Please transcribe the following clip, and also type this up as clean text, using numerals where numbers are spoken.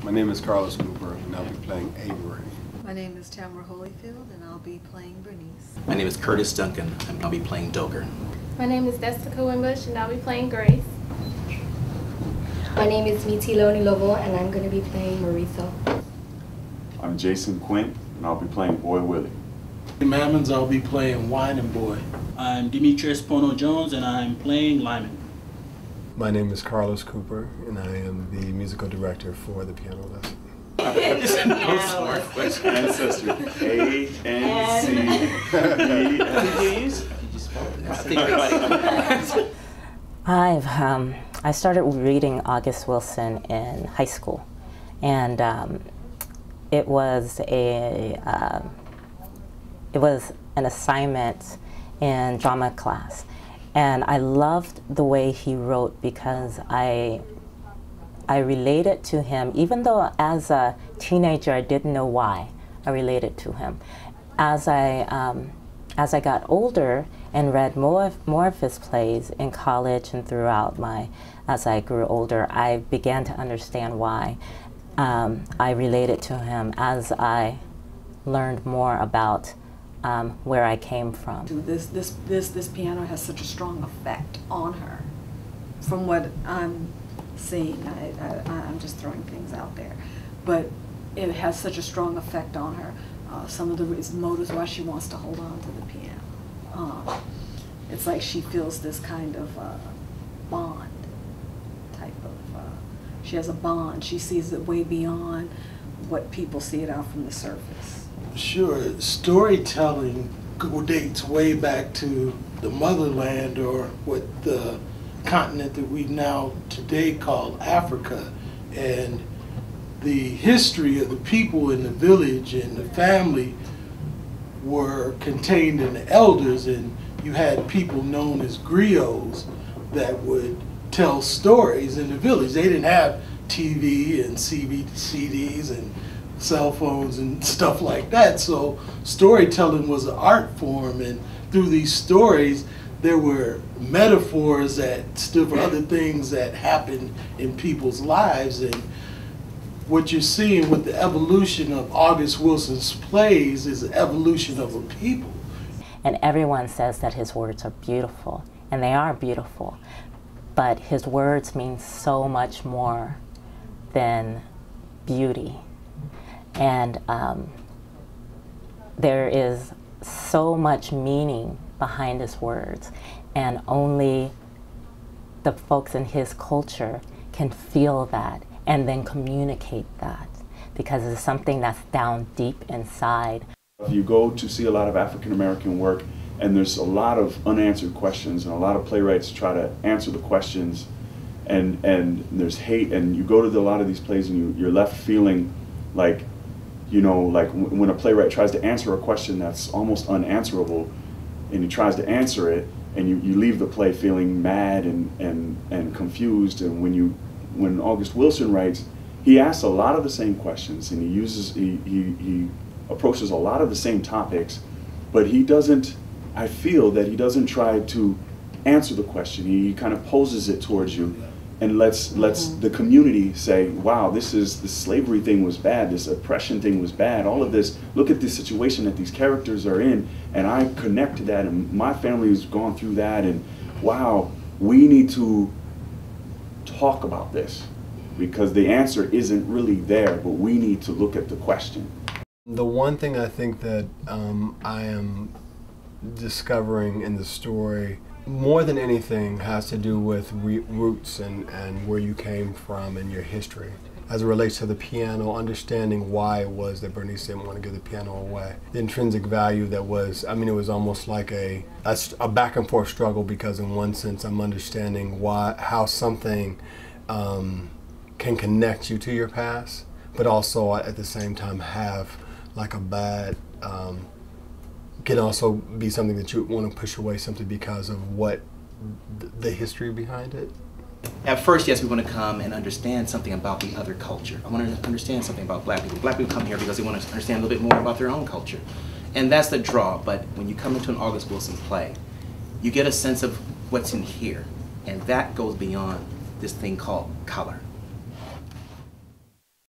My name is Carlos Cooper, and I'll be playing Avery. My name is Tamara Holyfield, and I'll be playing Berniece. My name is Curtis Duncan, and I'll be playing Doger. My name is Jessica Winbush, and I'll be playing Grace. My name is Miti Loni Lovo, and I'm going to be playing Mauricio. I'm Jason Quint, and I'll be playing Boy Willie. Mammons, I'll be playing Wine and Boy. I'm Demetrius Pono Jones, and I'm playing Lyman. My name is Carlos Cooper, and I am the musical director for the piano lesson. No smart question. Ancestral. I started reading August Wilson in high school, and it was an assignment in drama class, and I loved the way he wrote because I related to him, even though as a teenager I didn't know why I related to him. As I got older and read more of his plays in college and throughout as I grew older, I began to understand why I related to him as I learned more about where I came from. This piano has such a strong effect on her. From what I'm seeing, I'm just throwing things out there, but it has such a strong effect on her. Some of the motives why she wants to hold on to the piano. It's like she feels this kind of bond type of, she has a bond. She sees it way beyond what people see it out from the surface. Sure, storytelling dates way back to the motherland, or what the continent that we now today call Africa, and the history of the people in the village and the family were contained in the elders, and you had people known as griots that would tell stories in the village. They didn't have TV and CDs and cell phones and stuff like that, so storytelling was an art form, and through these stories there were metaphors that stood for other things that happened in people's lives. And what you're seeing with the evolution of August Wilson's plays is the evolution of a people. And everyone says that his words are beautiful, and they are beautiful, but his words mean so much more than beauty. And there is so much meaning behind his words, and only the folks in his culture can feel that and then communicate that, because it's something that's down deep inside. You go to see a lot of African American work, and there's a lot of unanswered questions, and a lot of playwrights try to answer the questions, and there's hate, and you go to a lot of these plays and you're left feeling like, you know, like when a playwright tries to answer a question that's almost unanswerable, and he tries to answer it, and you leave the play feeling mad and confused. And when August Wilson writes, he asks a lot of the same questions, and he approaches a lot of the same topics, but he doesn't, I feel that he doesn't try to answer the question. He kind of poses it towards you and lets the community say, wow, this slavery thing was bad, this oppression thing was bad, all of this, look at this situation that these characters are in, and I connect to that, and my family has gone through that, and wow, we need to talk about this, because the answer isn't really there, but we need to look at the question. The one thing I think that I am discovering in the story more than anything has to do with roots and where you came from and your history. As it relates to the piano, understanding why it was that Berniece didn't want to give the piano away. The intrinsic value that was, I mean, it was almost like a back and forth struggle, because in one sense I'm understanding how something can connect you to your past, but also at the same time have like a bad, can also be something that you want to push away simply because of what the history behind it. At first, yes, we want to come and understand something about the other culture. I want to understand something about black people. Black people come here because they want to understand a little bit more about their own culture. And that's the draw. But when you come into an August Wilson play, you get a sense of what's in here. And that goes beyond this thing called color.